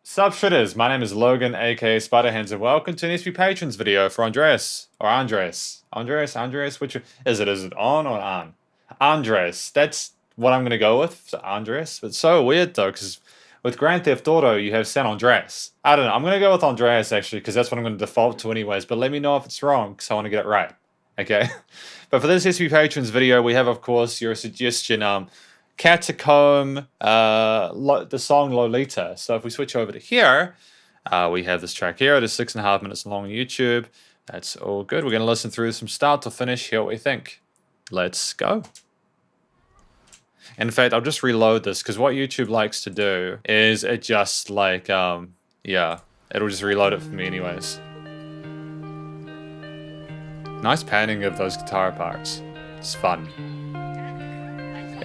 Sup Shredders, my name is Logan, aka Spiderhands, and welcome to an SP Patrons video for Andreas. Or Andres. Andreas, which is it? Is it on or on? Andres. That's what I'm gonna go with, so Andres. But it's so weird though, because with Grand Theft Auto, you have San Andreas. I don't know, I'm gonna go with Andreas actually, because that's what I'm gonna default to anyways, but let me know if it's wrong, because I want to get it right. Okay? But for this SP Patrons video, we have, of course, your suggestion, Catacombe, the song Lolita. So if we switch over to here, we have this track here. It is 6.5 minutes long on YouTube. That's all good. We're going to listen through from start to finish, hear what we think. Let's go. In fact, I'll just reload this because what YouTube likes to do is it just like, yeah, it'll just reload it for me anyways. Nice panning of those guitar parts. It's fun.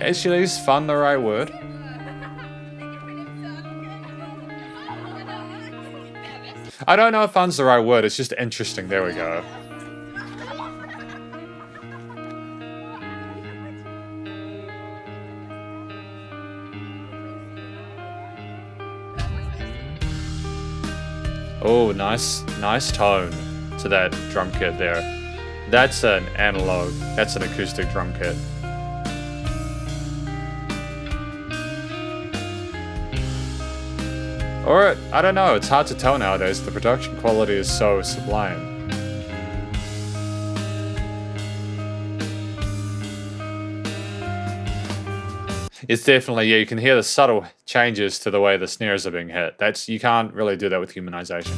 Actually, is fun the right word? I don't know if fun's the right word, it's just interesting. There we go. Oh, nice tone to that drum kit there. That's an analog, that's an acoustic drum kit. Or, I don't know, it's hard to tell nowadays. The production quality is so sublime. It's definitely, yeah, you can hear the subtle changes to the way the snares are being hit. You can't really do that with humanization.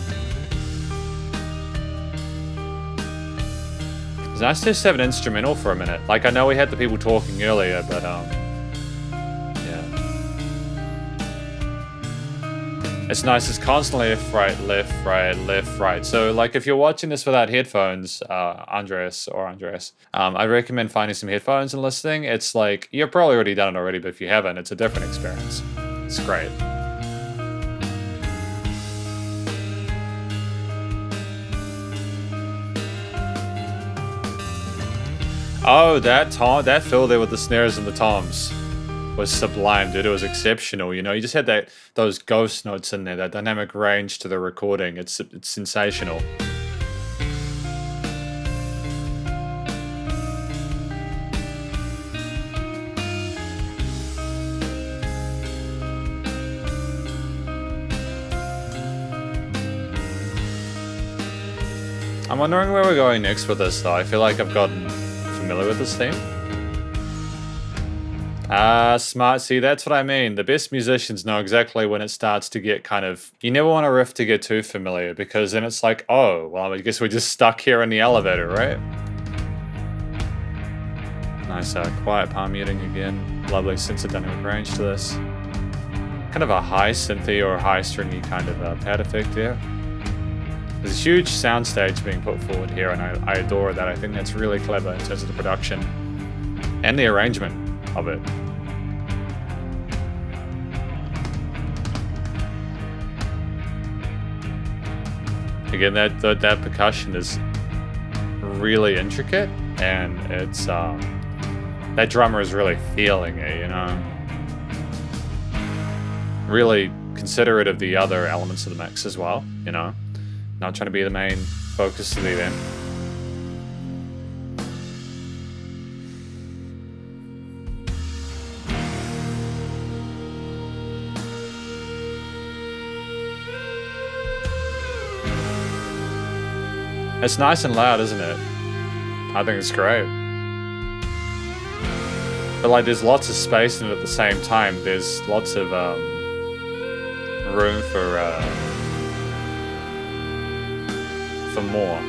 It's nice to just have an instrumental for a minute. Like, I know we had the people talking earlier, but, it's nice, it's constantly left, right, left, right, left, right. So, like, if you're watching this without headphones, Andreas, I'd recommend finding some headphones and listening. It's like, you've probably already done it already, but if you haven't, it's a different experience. It's great. Oh, that fill there with the snares and the toms was sublime, dude. It was exceptional. You know, you just had those ghost notes in there, that dynamic range to the recording. It's sensational. I'm wondering where we're going next with this, though. I feel like I've gotten familiar with this theme. Smart. See, that's what I mean. The best musicians know exactly when it starts to get kind of... You never want a riff to get too familiar, because then it's like, oh, well, I guess we're just stuck here in the elevator, right? Nice, quiet palm muting again. Lovely sense of dynamic range to this. Kind of a high synthy or high stringy kind of pad effect there. There's a huge soundstage being put forward here, and I adore that. I think that's really clever in terms of the production and the arrangement of it. Again, that percussion is really intricate, and it's that drummer is really feeling it, you know. Really considerate of the other elements of the mix as well, you know. Not trying to be the main focus of the event. It's nice and loud, isn't it? I think it's great. But like, there's lots of space in it at the same time. There's lots of room for more.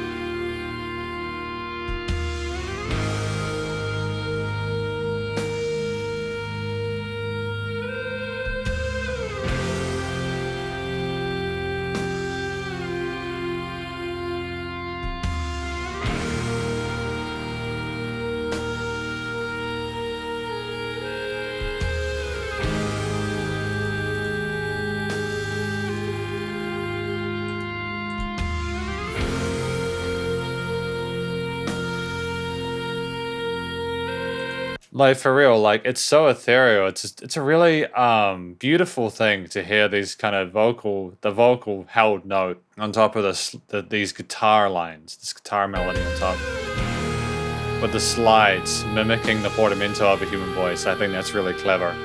Like for real, like it's so ethereal. It's a really beautiful thing to hear these kind of the vocal held note on top of these guitar lines, this guitar melody on top, with the slides mimicking the portamento of a human voice. I think that's really clever.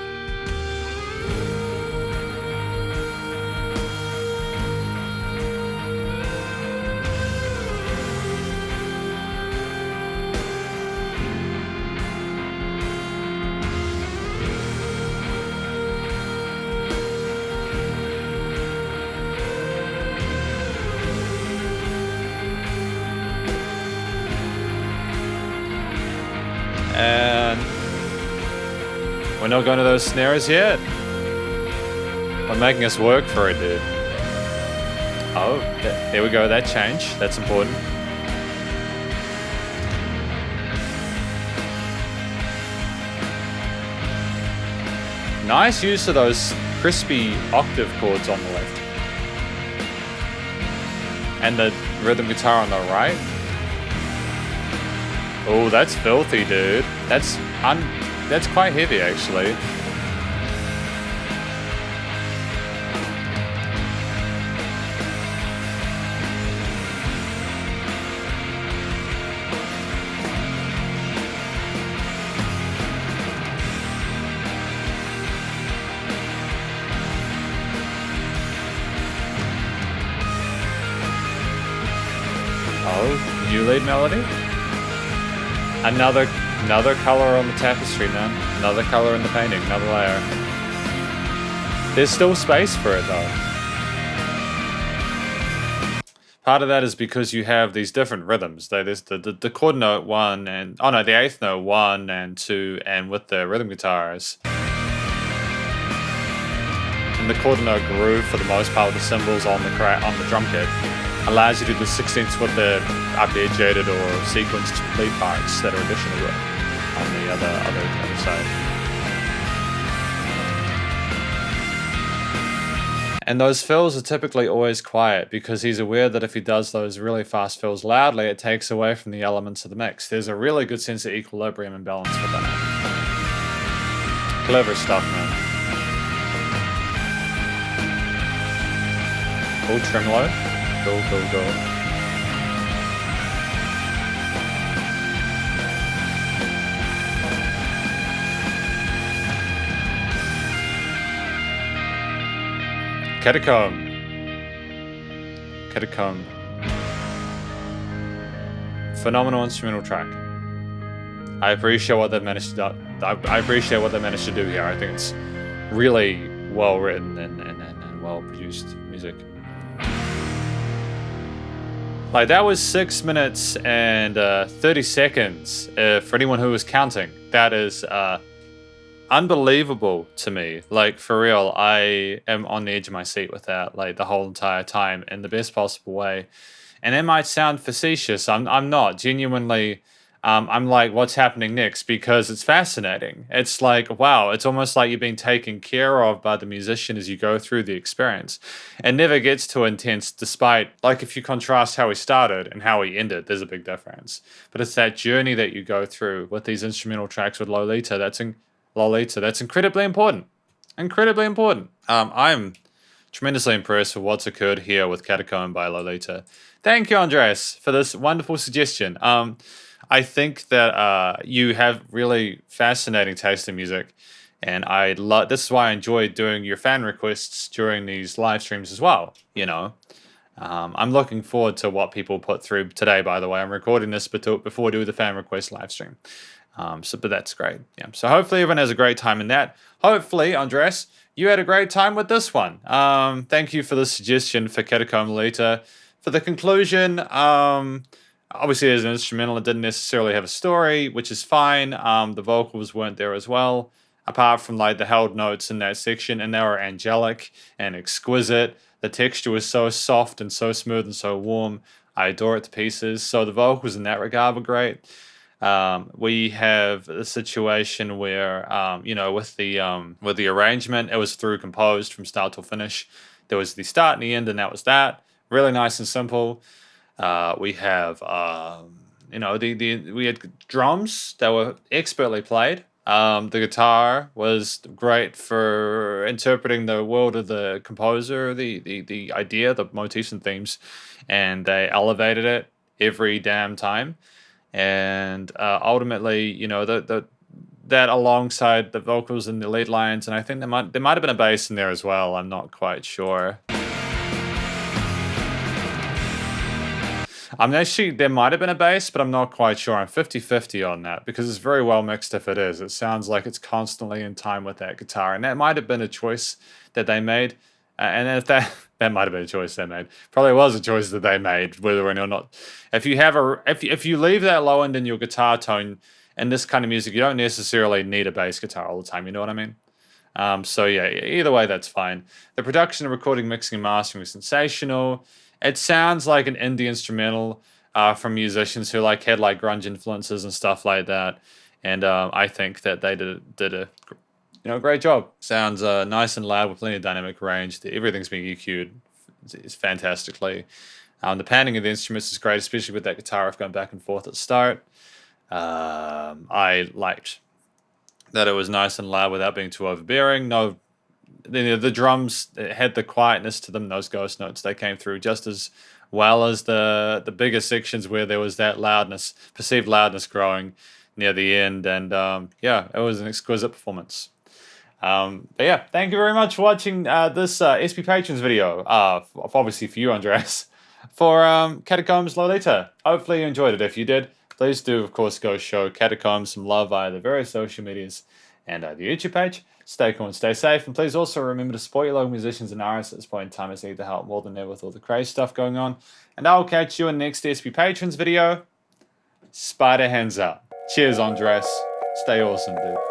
And we're not going to those snares yet. We're making us work for it, dude. Oh, there we go. That change. That's important. Nice use of those crispy octave chords on the left. And the rhythm guitar on the right. Oh, that's filthy, dude. That's quite heavy, actually. Oh, new lead melody. Another color on the tapestry, man. Another color in the painting, another layer. There's still space for it, though. Part of that is because you have these different rhythms. There's the chord note 1 and... Oh no, the 8th note 1 and 2, and with the rhythm guitars. And the chord note groove, for the most part, with the cymbals on the drum kit, allows you to do the 16ths with the arpeggiated or sequenced lead parts that are additional to it on the other side. And those fills are typically always quiet because he's aware that if he does those really fast fills loudly, it takes away from the elements of the mix. There's a really good sense of equilibrium and balance within it. Clever stuff, man. Full tremolo. Go. Catacombe. Phenomenal instrumental track. I appreciate what they managed to do. I appreciate what they managed to do here. I think it's really well written and well produced music. Like, that was 6 minutes and 30 seconds. For anyone who was counting, that is unbelievable to me. Like, for real, I am on the edge of my seat with that, like, the whole entire time in the best possible way. And it might sound facetious. I'm not. Genuinely, I'm like, what's happening next? Because it's fascinating. It's like, wow, it's almost like you're being taken care of by the musician as you go through the experience. It never gets too intense, despite, like, if you contrast how he started and how he ended, there's a big difference. But it's that journey that you go through with these instrumental tracks with Lolita that's incredibly important. Incredibly important. I'm tremendously impressed with what's occurred here with Catacombe by Lolita. Thank you, Andreas, for this wonderful suggestion. I think that you have really fascinating taste in music, and this is why I enjoy doing your fan requests during these live streams as well. You know, I'm looking forward to what people put through today. By the way, I'm recording this before we do the fan request live stream. But that's great. Yeah. So hopefully everyone has a great time in that. Hopefully, Andreas, you had a great time with this one. Thank you for the suggestion for Catacombe Lolita. For the conclusion, obviously as an instrumental, it didn't necessarily have a story, which is fine. The vocals weren't there as well, apart from like the held notes in that section, and they were angelic and exquisite. The texture was so soft and so smooth and so warm. I adore it to pieces. So the vocals in that regard were great. We have a situation where, with the arrangement, it was through composed from start to finish. There was the start and the end, and that was that. Really nice and simple. We have, we had drums that were expertly played. The guitar was great for interpreting the world of the composer, the idea, the motifs and themes, and they elevated it every damn time. And ultimately, you know, that alongside the vocals and the lead lines, and I think there might have been a bass in there as well. I'm not quite sure. I'm actually, there might have been a bass, but I'm not quite sure. I'm 50-50 on that because it's very well mixed if it is. It sounds like it's constantly in time with that guitar. And that might have been a choice that they made. And if that might have been a choice they made. Probably was a choice that they made, whether or not. If you have if you leave that low end in your guitar tone in this kind of music, you don't necessarily need a bass guitar all the time. You know what I mean? So yeah, either way, that's fine. The production, recording, mixing, and mastering was sensational. It sounds like an indie instrumental from musicians who had grunge influences and stuff like that. And I think that they did a great job. Sounds nice and loud with plenty of dynamic range. Everything's being EQ'd it's fantastically. The panning of the instruments is great, especially with that guitar riff going back and forth at the start. I liked that it was nice and loud without being too overbearing. No, the drums had the quietness to them. Those ghost notes, they came through just as well as the bigger sections where there was that loudness, perceived loudness growing near the end. And yeah, it was an exquisite performance. But yeah, thank you very much for watching this SP Patrons video. Obviously for you, Andreas, for Catacombe's Lolita. Hopefully you enjoyed it. If you did, please do, of course, go show Catacombe some love via the various social medias and the YouTube page. Stay cool and stay safe. And please also remember to support your local musicians and artists at this point in time, as they need the help more than ever with all the crazy stuff going on. And I'll catch you in the next SP Patrons video. Spiderhands out. Cheers, Andreas. Stay awesome, dude.